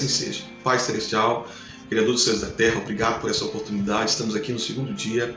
assim seja. Pai Celestial, Criador dos céus e da terra, obrigado por essa oportunidade. Estamos aqui no segundo dia.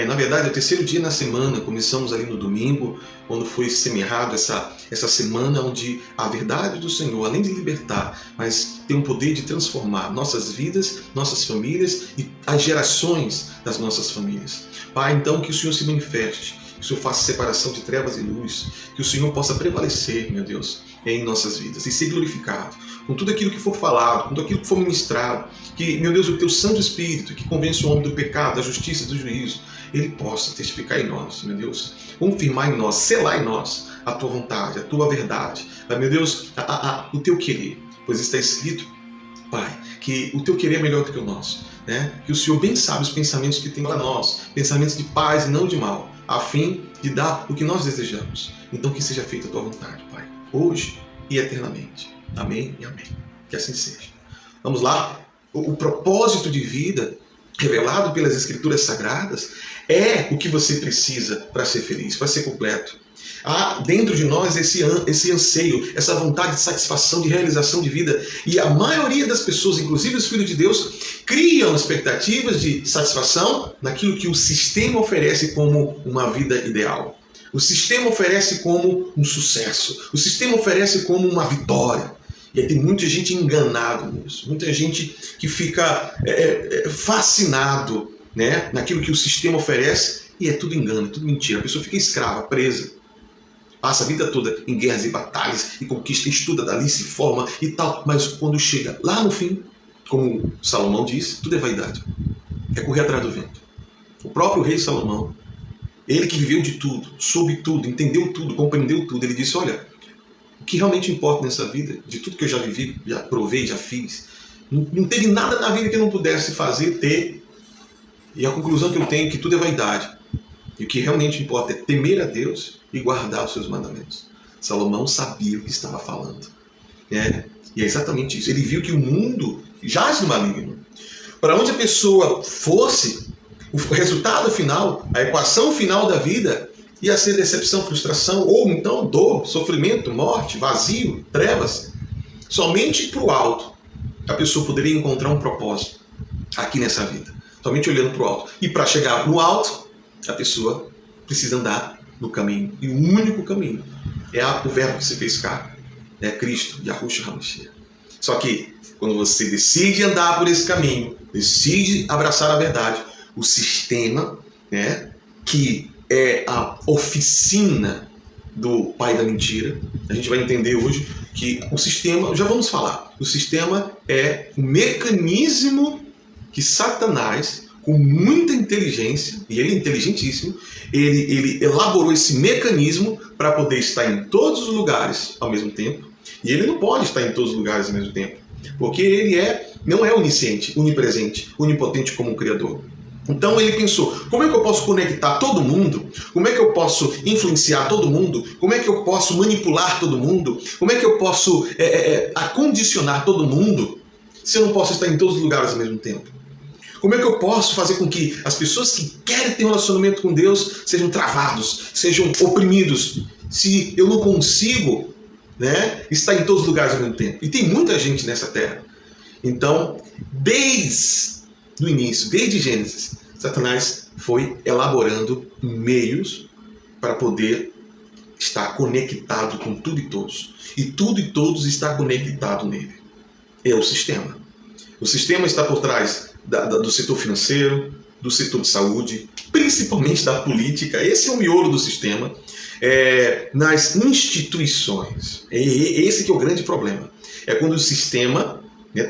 Na verdade, é o terceiro dia na semana. Começamos ali no domingo, quando foi semeado essa semana onde a verdade do Senhor, além de libertar, mas tem o poder de transformar nossas vidas, nossas famílias e as gerações das nossas famílias. Pai, então que o Senhor se manifeste, que o Senhor faça separação de trevas e luz, que o Senhor possa prevalecer, meu Deus, em nossas vidas e ser glorificado com tudo aquilo que for falado, com tudo aquilo que for ministrado, que, meu Deus, o Teu Santo Espírito, que convence o homem do pecado, da justiça e do juízo, ele possa testificar em nós, meu Deus, confirmar em nós, selar em nós a Tua vontade, a Tua verdade, meu Deus, o Teu querer, pois está escrito, Pai, que o Teu querer é melhor do que o nosso, né? Que o Senhor bem sabe os pensamentos que tem para nós, pensamentos de paz e não de mal, a fim de dar o que nós desejamos. Então que seja feita a Tua vontade, Pai, hoje e eternamente. Amém e amém. Que assim seja. Vamos lá. O propósito de vida revelado pelas Escrituras Sagradas é o que você precisa para ser feliz, para ser completo. Há dentro de nós esse anseio, essa vontade de satisfação, de realização de vida. E a maioria das pessoas, inclusive os filhos de Deus, criam expectativas de satisfação naquilo que o sistema oferece como uma vida ideal. O sistema oferece como um sucesso. O sistema oferece como uma vitória. E aí tem muita gente enganada nisso. Muita gente que fica fascinado, né, naquilo que o sistema oferece. E é tudo engano, é tudo mentira. A pessoa fica escrava, presa. Passa a vida toda em guerras e batalhas, e conquista, estuda dali, se forma e tal. Mas quando chega lá no fim, como Salomão diz, tudo é vaidade. É correr atrás do vento. O próprio rei Salomão, ele que viveu de tudo, soube tudo, entendeu tudo, compreendeu tudo, ele disse, olha, o que realmente importa nessa vida, de tudo que eu já vivi, já provei, já fiz, não teve nada na vida que eu não pudesse fazer, ter. E a conclusão que eu tenho é que tudo é vaidade. E o que realmente importa é temer a Deus e guardar os seus mandamentos. Salomão sabia o que estava falando. E é exatamente isso. Ele viu que o mundo jaz no maligno. Para onde a pessoa fosse, o resultado final, a equação final da vida, ia ser decepção, frustração, ou então dor, sofrimento, morte, vazio, trevas. Somente para o alto a pessoa poderia encontrar um propósito aqui nessa vida. Somente olhando para o alto. E para chegar no alto, a pessoa precisa andar no caminho. E o único caminho é o verbo que se fez carne. É Cristo, Yahushua HaMashiach. Só que quando você decide andar por esse caminho, decide abraçar a verdade, o sistema, né, que é a oficina do pai da mentira, a gente vai entender hoje que o sistema, já vamos falar, o sistema é o mecanismo que Satanás, com muita inteligência, e ele é inteligentíssimo, ele elaborou esse mecanismo para poder estar em todos os lugares ao mesmo tempo. E ele não pode estar em todos os lugares ao mesmo tempo, porque ele não é onisciente, onipresente, onipotente como um criador. Então ele pensou, como é que eu posso conectar todo mundo? Como é que eu posso influenciar todo mundo? Como é que eu posso manipular todo mundo? Como é que eu posso acondicionar todo mundo se eu não posso estar em todos os lugares ao mesmo tempo? Como é que eu posso fazer com que as pessoas que querem ter um relacionamento com Deus sejam travados, sejam oprimidos, se eu não consigo, né, estar em todos os lugares ao mesmo tempo? E tem muita gente nessa terra. Então, desde o início, desde Gênesis, Satanás foi elaborando meios para poder estar conectado com tudo e todos. E tudo e todos está conectado nele. É o sistema. O sistema está por trás do setor financeiro, do setor de saúde, principalmente da política. Esse é o miolo do sistema. Nas instituições. Esse que é o grande problema. É quando o sistema,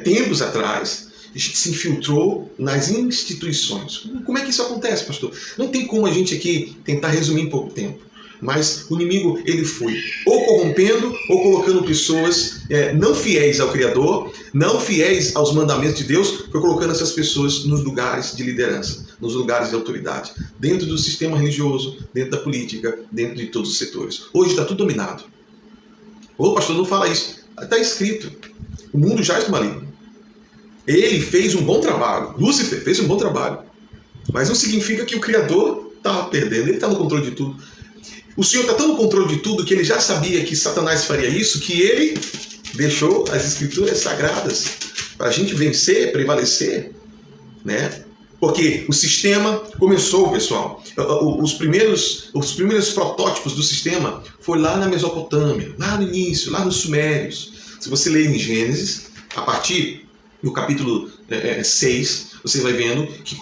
tempos atrás, se infiltrou nas instituições. Como é que isso acontece, pastor? Não tem como a gente aqui tentar resumir em pouco tempo. Mas o inimigo, ele foi ou corrompendo ou colocando pessoas não fiéis ao Criador, não fiéis aos mandamentos de Deus, foi colocando essas pessoas nos lugares de liderança, nos lugares de autoridade, dentro do sistema religioso, dentro da política, dentro de todos os setores. Hoje está tudo dominado. Ô pastor, não fala isso. Está escrito. O mundo jaz do maligno. Ele fez um bom trabalho. Lúcifer fez um bom trabalho. Mas não significa que o Criador estava perdendo. Ele está no controle de tudo. O Senhor está tão no controle de tudo que ele já sabia que Satanás faria isso, que ele deixou as Escrituras Sagradas para a gente vencer, prevalecer, né? Porque o sistema começou, pessoal. Os primeiros protótipos do sistema foi lá na Mesopotâmia, lá no início, lá nos Sumérios. Se você ler em Gênesis, a partir do capítulo 6, você vai vendo que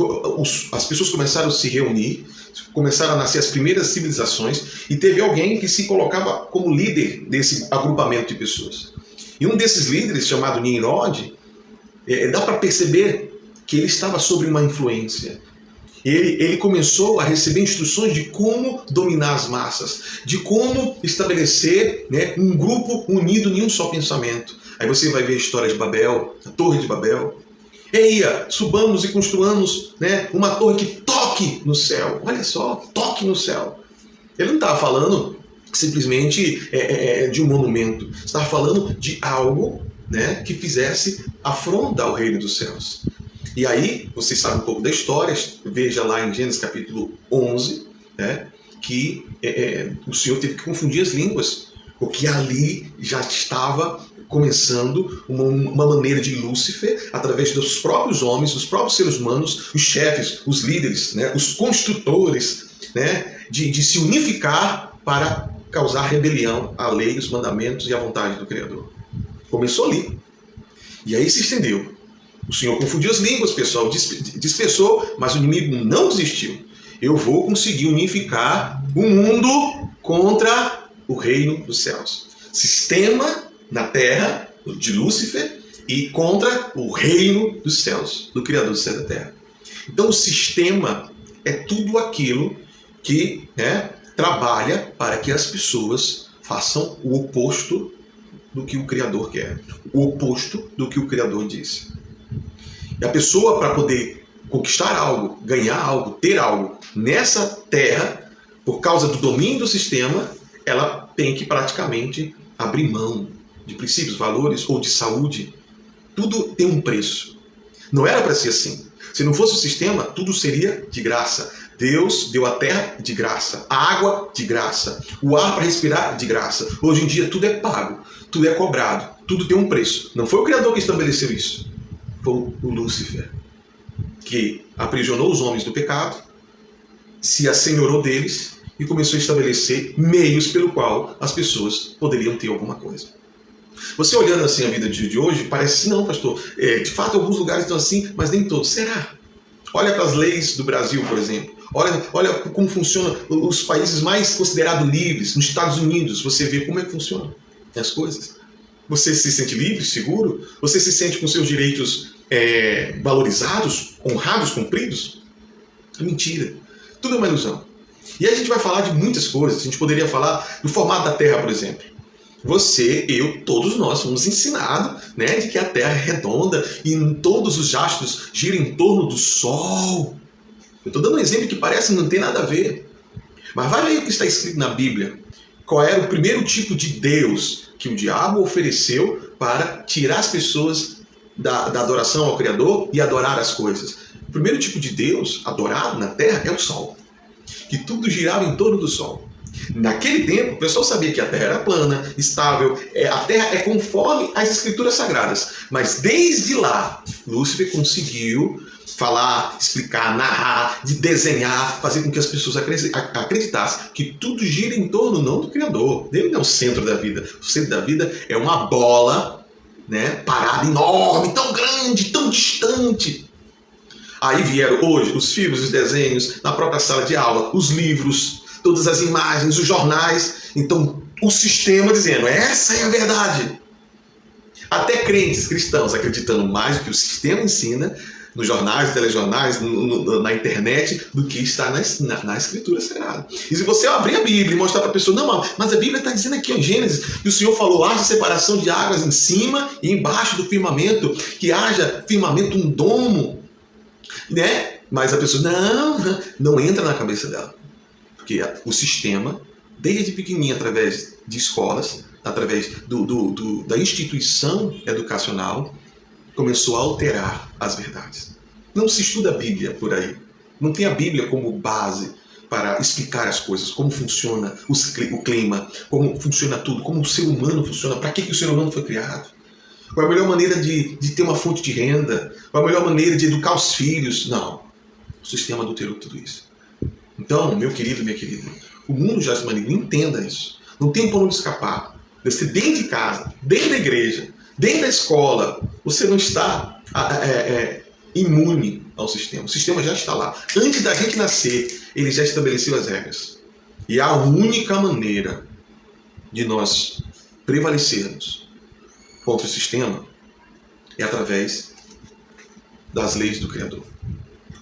as pessoas começaram a se reunir, começaram a nascer as primeiras civilizações, e teve alguém que se colocava como líder desse agrupamento de pessoas. E um desses líderes, chamado Nimrod, dá para perceber que ele estava sob uma influência. Ele começou a receber instruções de como dominar as massas, de como estabelecer, né, um grupo unido em um só pensamento. Aí você vai ver a história de Babel, a Torre de Babel. Eia, subamos e construamos, né, uma torre que toque no céu. Olha só, toque no céu. Ele não estava falando simplesmente de um monumento. Estava falando de algo, né, que fizesse afronta ao reino dos céus. E aí, você sabe um pouco da história, veja lá em Gênesis capítulo 11, né, que o Senhor teve que confundir as línguas, porque ali já estava começando uma maneira de Lúcifer, através dos próprios homens, dos próprios seres humanos, os chefes, os líderes, né, os construtores, né, de se unificar para causar rebelião à lei, os mandamentos e à vontade do Criador. Começou ali. E aí se estendeu. O Senhor confundiu as línguas, pessoal, dispersou, mas o inimigo não desistiu. Eu vou conseguir unificar o mundo contra o reino dos céus. Sistema na terra de Lúcifer e contra o reino dos céus, do Criador do céu e da terra. Então o sistema é tudo aquilo que, né, trabalha para que as pessoas façam o oposto do que o Criador quer, o oposto do que o Criador disse. E a pessoa, para poder conquistar algo, ganhar algo, ter algo nessa terra, por causa do domínio do sistema, ela tem que praticamente abrir mão de princípios, valores ou de saúde. Tudo tem um preço. Não era para ser assim. Se não fosse o sistema, tudo seria de graça. Deus deu a terra de graça, a água de graça, o ar para respirar de graça. Hoje em dia tudo é pago, tudo é cobrado, tudo tem um preço. Não foi o Criador que estabeleceu isso. Foi o Lúcifer, que aprisionou os homens do pecado, se assenhorou deles e começou a estabelecer meios pelo qual as pessoas poderiam ter alguma coisa. Você olhando assim a vida de hoje, parece que não, pastor. De fato, alguns lugares estão assim, mas nem todos. Será? Olha para as leis do Brasil, por exemplo. Olha como funcionam os países mais considerados livres, nos Estados Unidos. Você vê como é que funcionam as coisas. Você se sente livre, seguro? Você se sente com seus direitos valorizados, honrados, cumpridos? Mentira. Tudo é uma ilusão. E aí a gente vai falar de muitas coisas. A gente poderia falar do formato da Terra, por exemplo. Você, eu, todos nós fomos ensinados, né, de que a Terra é redonda e todos os astros giram em torno do Sol. Eu estou dando um exemplo que parece não ter nada a ver. Mas vai ver o que está escrito na Bíblia. Qual era o primeiro tipo de Deus que o diabo ofereceu para tirar as pessoas da adoração ao Criador e adorar as coisas? O primeiro tipo de Deus adorado na Terra é o Sol. Que tudo girava em torno do Sol. Naquele tempo, o pessoal sabia que a Terra era plana, estável, a Terra é conforme as Escrituras Sagradas. Mas desde lá, Lúcifer conseguiu falar, explicar, narrar, de desenhar, fazer com que as pessoas acreditassem que tudo gira em torno não do Criador. Ele não é o centro da vida. O centro da vida é uma bola, né, parada enorme, tão grande, tão distante. Aí vieram hoje os filmes, os desenhos, na própria sala de aula, os livros, todas as imagens, os jornais. Então, o sistema dizendo, essa é a verdade. Até crentes cristãos acreditando mais do que o sistema ensina, nos jornais, telejornais, na internet, do que está na Escritura Sagrada. E se você abrir a Bíblia e mostrar para a pessoa, não, mas a Bíblia está dizendo aqui em Gênesis que o Senhor falou, haja separação de águas em cima e embaixo do firmamento, que haja firmamento, um domo, né? Mas a pessoa, não entra na cabeça dela. Porque o sistema, desde pequenininho, através de escolas, através da instituição educacional, começou a alterar as verdades. Não se estuda a Bíblia por aí. Não tem a Bíblia como base para explicar as coisas, como funciona o clima, como funciona tudo, como o ser humano funciona, para que o ser humano foi criado. Qual é a melhor maneira de ter uma fonte de renda? Qual é a melhor maneira de educar os filhos? Não. O sistema adulterou tudo isso. Então, meu querido, minha querida, o mundo já se manipula. Entenda isso. Não tem por onde escapar. Você dentro de casa, dentro da igreja, dentro da escola, você não está imune ao sistema. O sistema já está lá. Antes da gente nascer, ele já estabeleceu as regras. E a única maneira de nós prevalecermos contra o sistema é através das leis do Criador.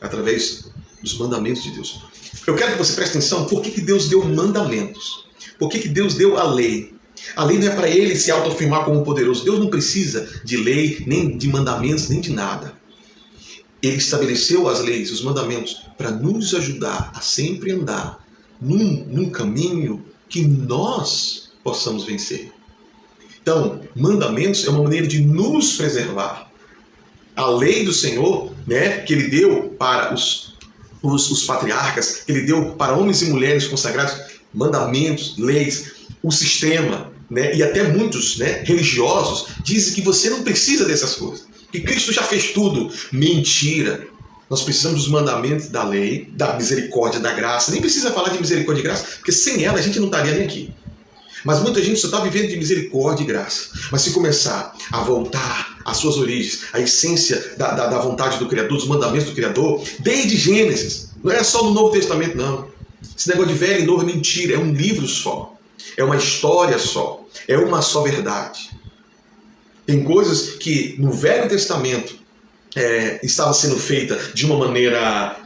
Através dos mandamentos de Deus. Eu quero que você preste atenção por que Deus deu mandamentos. Por que Deus deu a lei? A lei não é para ele se autoafirmar como poderoso. Deus não precisa de lei, nem de mandamentos, nem de nada. Ele estabeleceu as leis, os mandamentos, para nos ajudar a sempre andar num caminho que nós possamos vencer. Então, mandamentos é uma maneira de nos preservar. A lei do Senhor, né, que Ele deu para os patriarcas, que Ele deu para homens e mulheres consagrados, mandamentos, leis, o sistema, né, e até muitos, né, religiosos dizem que você não precisa dessas coisas, que Cristo já fez tudo. Mentira! Nós precisamos dos mandamentos da lei, da misericórdia, da graça. Nem precisa falar de misericórdia e graça, porque sem ela a gente não estaria nem aqui. Mas muita gente só está vivendo de misericórdia e graça. Mas se começar a voltar às suas origens, à essência da vontade do Criador, dos mandamentos do Criador, desde Gênesis, não é só no Novo Testamento, não. Esse negócio de velho e novo é mentira, é um livro só. É uma história só. É uma só verdade. Tem coisas que no Velho Testamento estava sendo feita de uma maneira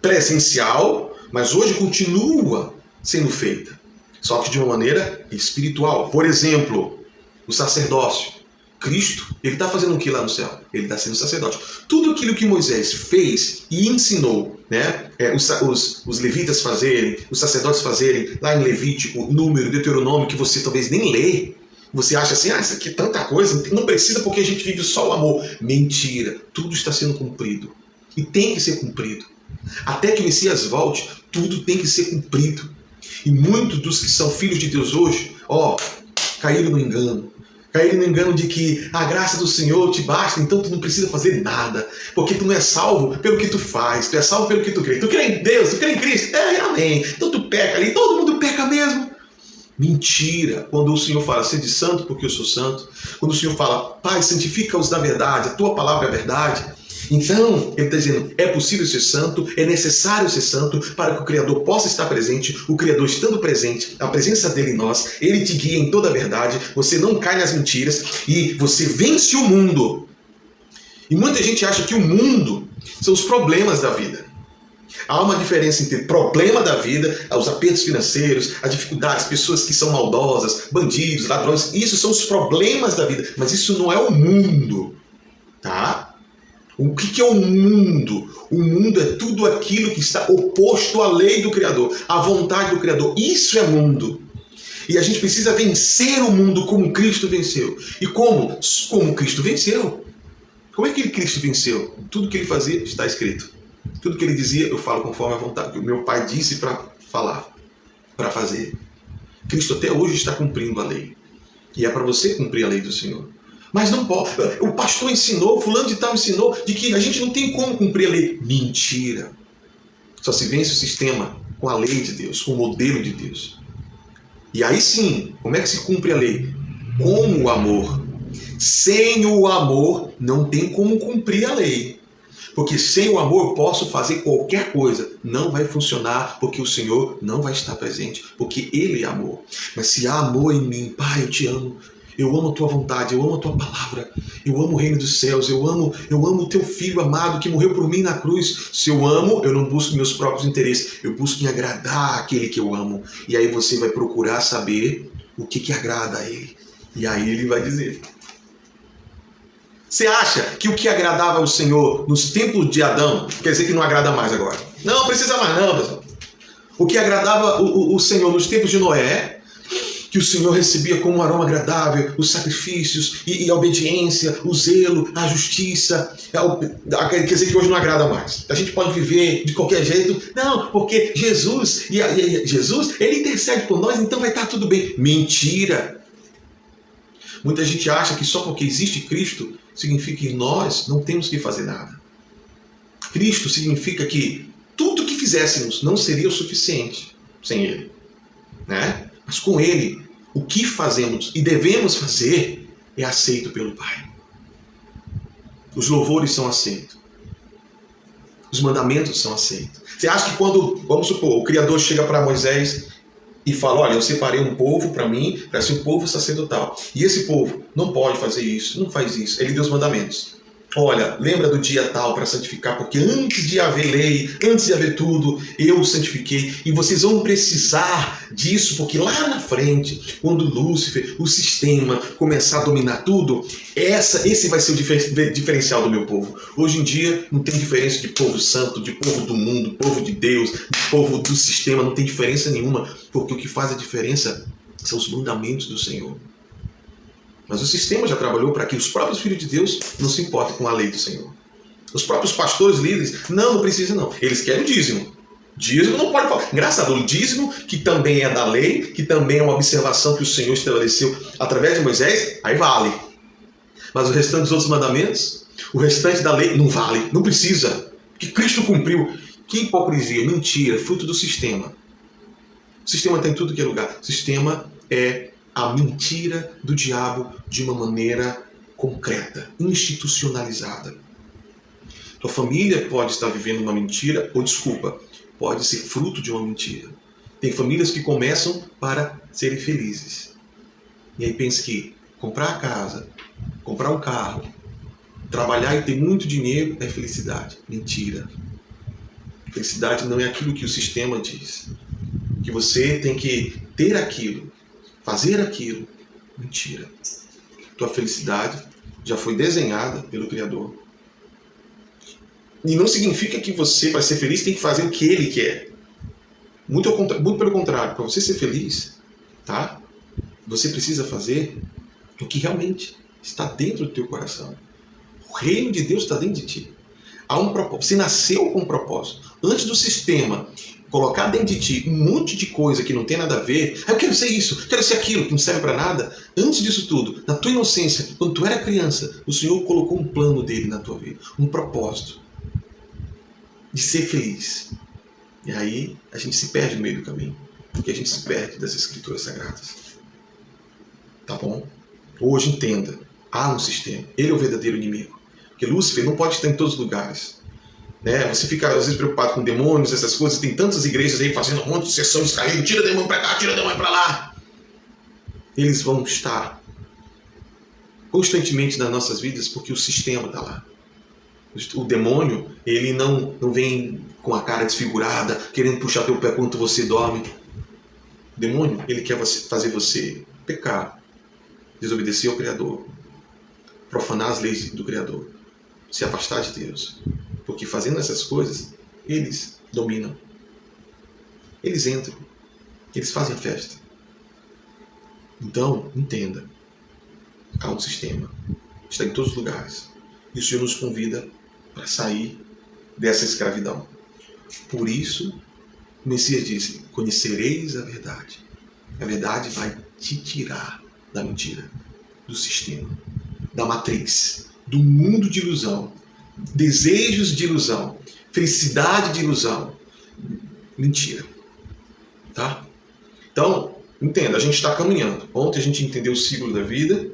presencial, mas hoje continua sendo feita, só que de uma maneira espiritual. Por exemplo, o sacerdócio. Cristo, ele está fazendo o que lá no céu? Ele está sendo sacerdote. Tudo aquilo que Moisés fez e ensinou, né, os levitas fazerem, os sacerdotes fazerem, lá em Levítico, Número, Deuteronômio, que você talvez nem lê. Você acha assim, isso aqui é tanta coisa, não precisa porque a gente vive só o amor. Mentira, tudo está sendo cumprido. E tem que ser cumprido. Até que o Messias volte, tudo tem que ser cumprido. E muitos dos que são filhos de Deus hoje, caíram no engano. Caíram no engano de que a graça do Senhor te basta, então tu não precisa fazer nada. Porque tu não é salvo pelo que tu faz, tu é salvo pelo que tu crê. Tu crê em Deus, tu crê em Cristo, amém. Então tu peca ali, todo mundo peca mesmo. Mentira! Quando o Senhor fala, sede santo porque eu sou santo. Quando o Senhor fala, Pai, santifica-os na verdade, a tua palavra é a verdade. Então, ele está dizendo, é possível ser santo, é necessário ser santo para que o Criador possa estar presente. O Criador estando presente, a presença dele em nós, ele te guia em toda a verdade, você não cai nas mentiras e você vence o mundo. E muita gente acha que o mundo são os problemas da vida. Há uma diferença entre problema da vida, os apertos financeiros, as dificuldades, pessoas que são maldosas, bandidos, ladrões. Isso são os problemas da vida, mas isso não é o mundo, tá? O que é o mundo? O mundo é tudo aquilo que está oposto à lei do Criador, à vontade do Criador. Isso é mundo. E a gente precisa vencer o mundo como Cristo venceu. E como? Como Cristo venceu. Como é que Cristo venceu? Tudo que ele fazia está escrito. Tudo que ele dizia, eu falo conforme a vontade que o meu Pai disse para falar, para fazer. Cristo até hoje está cumprindo a lei. E é para você cumprir a lei do Senhor. Mas não pode. O pastor ensinou, fulano de tal ensinou, de que a gente não tem como cumprir a lei. Mentira. Só se vence o sistema com a lei de Deus, com o modelo de Deus. E aí sim, como é que se cumpre a lei? Com o amor. Sem o amor, não tem como cumprir a lei. Porque sem o amor eu posso fazer qualquer coisa. Não vai funcionar porque o Senhor não vai estar presente. Porque Ele é amor. Mas se há amor em mim, Pai, eu te amo. Eu amo a tua vontade, eu amo a tua palavra. Eu amo o reino dos céus. Eu amo o teu Filho amado que morreu por mim na cruz. Se eu amo, eu não busco meus próprios interesses. Eu busco em agradar aquele que eu amo. E aí você vai procurar saber o que agrada a Ele. E aí Ele vai dizer... Você acha que o que agradava ao Senhor nos tempos de Adão, quer dizer que não agrada mais agora? Não precisa mais não, pessoal. O que agradava o Senhor nos tempos de Noé, que o Senhor recebia como um aroma agradável, os sacrifícios e a obediência, o zelo, a justiça, quer dizer que hoje não agrada mais. A gente pode viver de qualquer jeito. Não, porque Jesus, Jesus, Ele intercede por nós, então vai estar tudo bem. Mentira! Muita gente acha que só porque existe Cristo significa que nós não temos que fazer nada. Cristo significa que tudo que fizéssemos não seria o suficiente sem Ele, né? Mas com Ele, o que fazemos e devemos fazer é aceito pelo Pai. Os louvores são aceitos. Os mandamentos são aceitos. Você acha que quando, vamos supor, o Criador chega para Moisés e fala, olha, eu separei um povo para mim, para ser um povo sacerdotal. E esse povo não pode fazer isso, não faz isso. Ele deu os mandamentos. Olha, lembra do dia tal para santificar, porque antes de haver lei, antes de haver tudo, eu os santifiquei. E vocês vão precisar disso, porque lá na frente, quando Lúcifer, o sistema, começar a dominar tudo, esse vai ser o diferencial do meu povo. Hoje em dia, não tem diferença de povo santo, de povo do mundo, povo de Deus, de povo do sistema, não tem diferença nenhuma, porque o que faz a diferença são os mandamentos do Senhor. Mas o sistema já trabalhou para que os próprios filhos de Deus não se importem com a lei do Senhor. Os próprios pastores, líderes, não precisa não. Eles querem o dízimo. Dízimo não pode falar. Engraçado, o dízimo, que também é da lei, que também é uma observação que o Senhor estabeleceu através de Moisés, aí vale. Mas o restante dos outros mandamentos, o restante da lei, não vale, não precisa. Porque Cristo cumpriu. Que hipocrisia, mentira, fruto do sistema. O sistema tem tudo que é lugar. O sistema é a mentira do diabo de uma maneira concreta, institucionalizada. Tua família pode estar vivendo uma mentira, ou desculpa, pode ser fruto de uma mentira. Tem famílias que começam para serem felizes. E aí pensa que comprar a casa, comprar um carro, trabalhar e ter muito dinheiro é felicidade. Mentira. Felicidade não é aquilo que o sistema diz. Que você tem que ter aquilo, fazer aquilo. Mentira. Tua felicidade já foi desenhada pelo Criador. E não significa que você, para ser feliz, tem que fazer o que Ele quer. Muito pelo contrário. Para você ser feliz, tá? Você precisa fazer o que realmente está dentro do teu coração. O reino de Deus está dentro de ti. Há um propósito. Você nasceu com um propósito. Antes do sistema colocar dentro de ti um monte de coisa que não tem nada a ver, eu quero ser isso, quero ser aquilo, que não serve para nada. Antes disso tudo, na tua inocência, quando tu era criança, o Senhor colocou um plano dele na tua vida, um propósito de ser feliz. E aí a gente se perde no meio do caminho, porque a gente se perde das Escrituras Sagradas. Tá bom? Hoje entenda, há um sistema, ele é o verdadeiro inimigo, porque Lúcifer não pode estar em todos os lugares. Né? Você fica às vezes preocupado com demônios, essas coisas, tem tantas igrejas aí fazendo um monte de sessões caindo, tira demônio para cá, tira demônio para lá. Eles vão estar constantemente nas nossas vidas porque o sistema está lá. O demônio, ele não vem com a cara desfigurada, querendo puxar teu pé quando você dorme. O demônio, ele quer fazer você pecar, desobedecer ao Criador, profanar as leis do Criador, se afastar de Deus. Porque fazendo essas coisas, eles dominam. Eles entram. Eles fazem a festa. Então, entenda. Há um sistema. Está em todos os lugares. E o Senhor nos convida para sair dessa escravidão. Por isso, o Messias disse, conhecereis a verdade. A verdade vai te tirar da mentira, do sistema, da matriz, do mundo de ilusão. Desejos de ilusão, felicidade de ilusão, mentira, tá? Então, entenda, a gente está caminhando. Ontem a gente entendeu o ciclo da vida,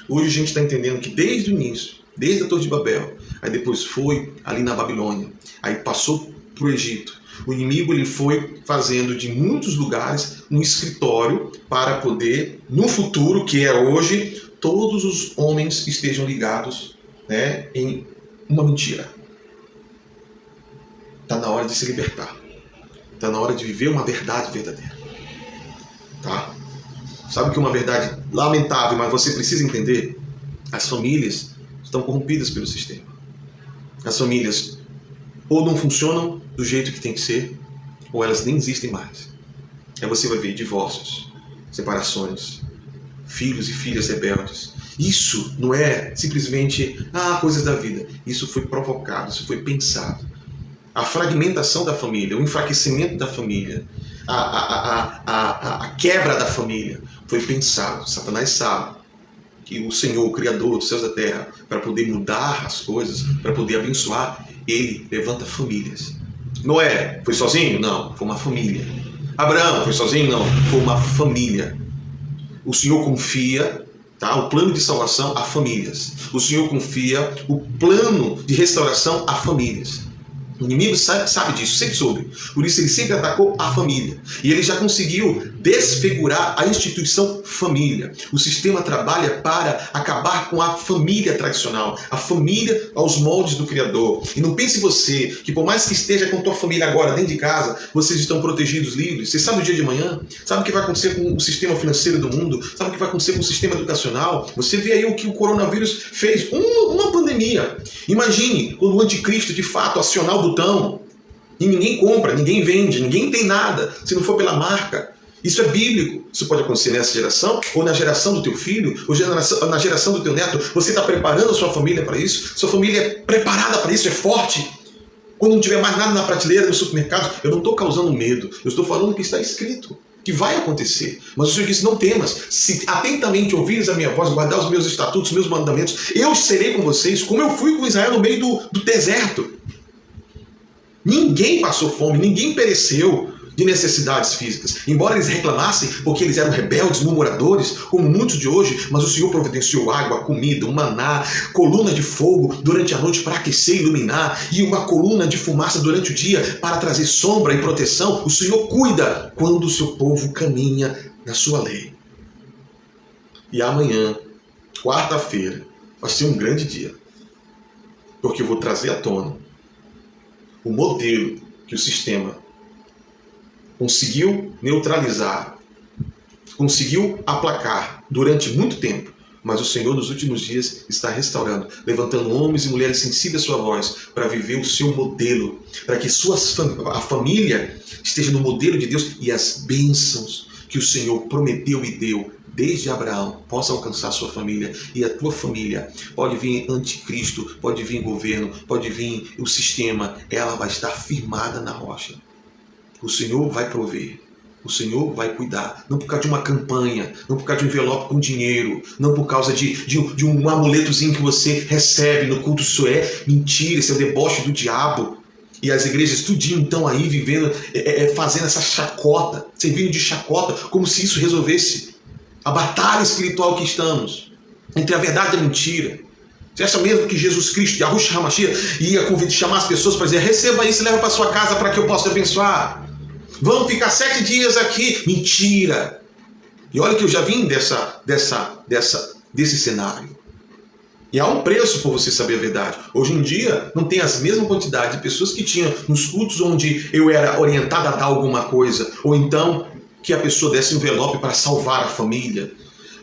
hoje a gente está entendendo que desde o início, desde a Torre de Babel, aí depois foi ali na Babilônia, aí passou para o Egito. O inimigo ele foi fazendo de muitos lugares um escritório para poder, no futuro, que é hoje, todos os homens estejam ligados, né, em uma mentira. Está na hora de se libertar. Está na hora de viver uma verdade verdadeira. Tá? Sabe que uma verdade lamentável, mas você precisa entender? As famílias estão corrompidas pelo sistema. As famílias ou não funcionam do jeito que tem que ser, ou elas nem existem mais. Aí você vai ver divórcios, separações, filhos e filhas rebeldes. Isso não é simplesmente coisas da vida. Isso foi provocado, isso foi pensado. A fragmentação da família, o enfraquecimento da família, a quebra da família foi pensado. Satanás sabe que o Senhor, o Criador dos céus e da terra, para poder mudar as coisas, para poder abençoar, Ele levanta famílias. Noé foi sozinho? Não, foi uma família. Abraão foi sozinho? Não, foi uma família. O Senhor confia, tá, o plano de salvação a famílias. O Senhor confia o plano de restauração a famílias. O inimigo sabe disso, sempre soube. Por isso ele sempre atacou a família. E ele já conseguiu desfigurar a instituição família. O sistema trabalha para acabar com a família tradicional, a família aos moldes do Criador. E não pense você que por mais que esteja com tua família agora dentro de casa, vocês estão protegidos, livres. Você sabe o dia de amanhã? Sabe o que vai acontecer com o sistema financeiro do mundo? Sabe o que vai acontecer com o sistema educacional? Você vê aí o que o coronavírus fez. Uma pandemia. Imagine quando o anticristo de fato acionar o botão e ninguém compra, ninguém vende, ninguém tem nada se não for pela marca. Isso é bíblico. Isso pode acontecer nessa geração, ou na geração do teu filho, ou na geração do teu neto. Você está preparando a sua família para isso? Sua família é preparada para isso? É forte? Quando não tiver mais nada na prateleira, no supermercado, eu não estou causando medo. Eu estou falando o que está escrito, que vai acontecer. Mas o Senhor disse, não temas. Se atentamente ouvires a minha voz, guardar os meus estatutos, os meus mandamentos, eu serei com vocês, como eu fui com Israel no meio do deserto. Ninguém passou fome, ninguém pereceu de necessidades físicas. Embora eles reclamassem porque eles eram rebeldes, murmuradores, como muitos de hoje, mas o Senhor providenciou água, comida, um maná, coluna de fogo durante a noite para aquecer e iluminar, e uma coluna de fumaça durante o dia para trazer sombra e proteção. O Senhor cuida quando o seu povo caminha na sua lei. E amanhã, quarta-feira, vai ser um grande dia, porque eu vou trazer à tona o modelo que o sistema conseguiu neutralizar, conseguiu aplacar durante muito tempo, mas o Senhor nos últimos dias está restaurando, levantando homens e mulheres sensíveis à sua voz para viver o seu modelo, para que a família esteja no modelo de Deus e as bênçãos que o Senhor prometeu e deu desde Abraão possa alcançar a sua família, e a tua família. Pode vir anticristo, pode vir governo, pode vir o sistema, ela vai estar firmada na rocha. O Senhor vai prover, o Senhor vai cuidar, não por causa de uma campanha, não por causa de um envelope com dinheiro, não por causa de um amuletozinho que você recebe no culto. Isso é mentira, isso é o deboche do diabo. E as igrejas tudinho estão aí vivendo, fazendo essa chacota, servindo de chacota, como se isso resolvesse a batalha espiritual que estamos entre a verdade e a mentira. Você acha mesmo que Jesus Cristo, Yahushua HaMashiach, ia chamar as pessoas para dizer, receba isso e leva para sua casa para que eu possa te abençoar? Vamos ficar 7 dias aqui. Mentira! E olha que eu já vim desse cenário. E há um preço por você saber a verdade. Hoje em dia, não tem as mesmas quantidades de pessoas que tinham nos cultos onde eu era orientado a dar alguma coisa, ou então que a pessoa desse um envelope para salvar a família,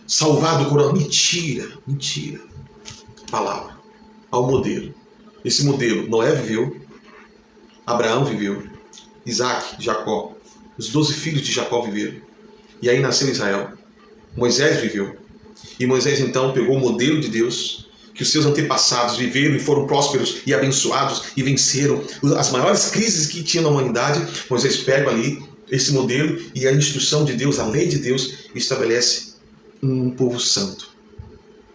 salvar do coronavírus. Mentira, mentira. Palavra. Ao modelo. Esse modelo, Noé viveu, Abraão viveu, Isaac, Jacó, os 12 filhos de Jacó viveram. E aí nasceu Israel. Moisés viveu. E Moisés então pegou o modelo de Deus, que os seus antepassados viveram e foram prósperos e abençoados e venceram as maiores crises que tinha na humanidade. Moisés pega ali esse modelo e a instrução de Deus, a lei de Deus, estabelece um povo santo.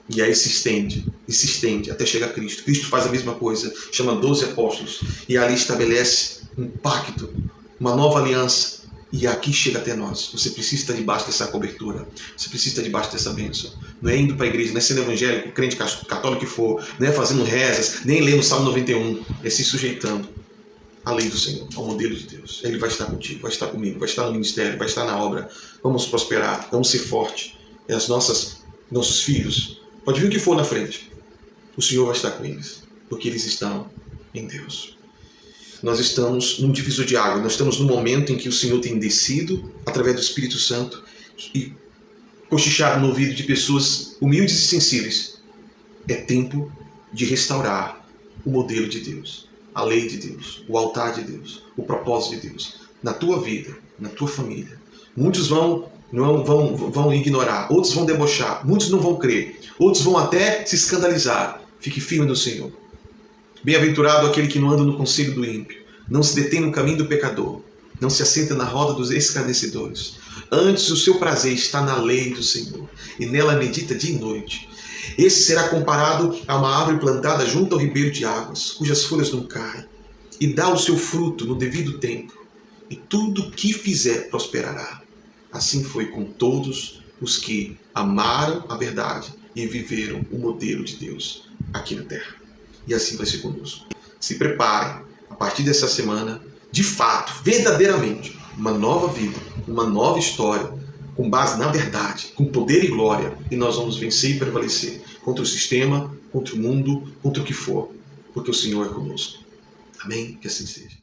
E aí se estende até chegar a Cristo. Cristo faz a mesma coisa, chama 12 apóstolos e ali estabelece um pacto, uma nova aliança. E aqui chega até nós. Você precisa estar debaixo dessa cobertura. Você precisa estar debaixo dessa bênção. Não é indo para a igreja, não é sendo evangélico, crente católico que for, não é fazendo rezas, nem lendo o Salmo 91. É se sujeitando à lei do Senhor, ao modelo de Deus. Ele vai estar contigo, vai estar comigo, vai estar no ministério, vai estar na obra. Vamos prosperar, vamos ser fortes. E nossos filhos, pode vir o que for na frente, o Senhor vai estar com eles, porque eles estão em Deus. Nós estamos num divisor de água, nós estamos num momento em que o Senhor tem descido, através do Espírito Santo, e cochichado no ouvido de pessoas humildes e sensíveis. É tempo de restaurar o modelo de Deus, a lei de Deus, o altar de Deus, o propósito de Deus, na tua vida, na tua família. Muitos vão ignorar, outros vão debochar, muitos não vão crer, outros vão até se escandalizar. Fique firme no Senhor. Bem-aventurado aquele que não anda no conselho do ímpio, não se detém no caminho do pecador, não se assenta na roda dos escarnecedores, Antes o seu prazer está na lei do Senhor, e nela medita dia e noite. Esse será comparado a uma árvore plantada junto ao ribeiro de águas, cujas folhas não caem, e dá o seu fruto no devido tempo, e tudo que fizer prosperará. Assim foi com todos os que amaram a verdade e viveram o modelo de Deus aqui na terra. E assim vai ser conosco. Se preparem, a partir dessa semana, de fato, verdadeiramente, uma nova vida, uma nova história, com base na verdade, com poder e glória, e nós vamos vencer e prevalecer contra o sistema, contra o mundo, contra o que for, porque o Senhor é conosco. Amém? Que assim seja.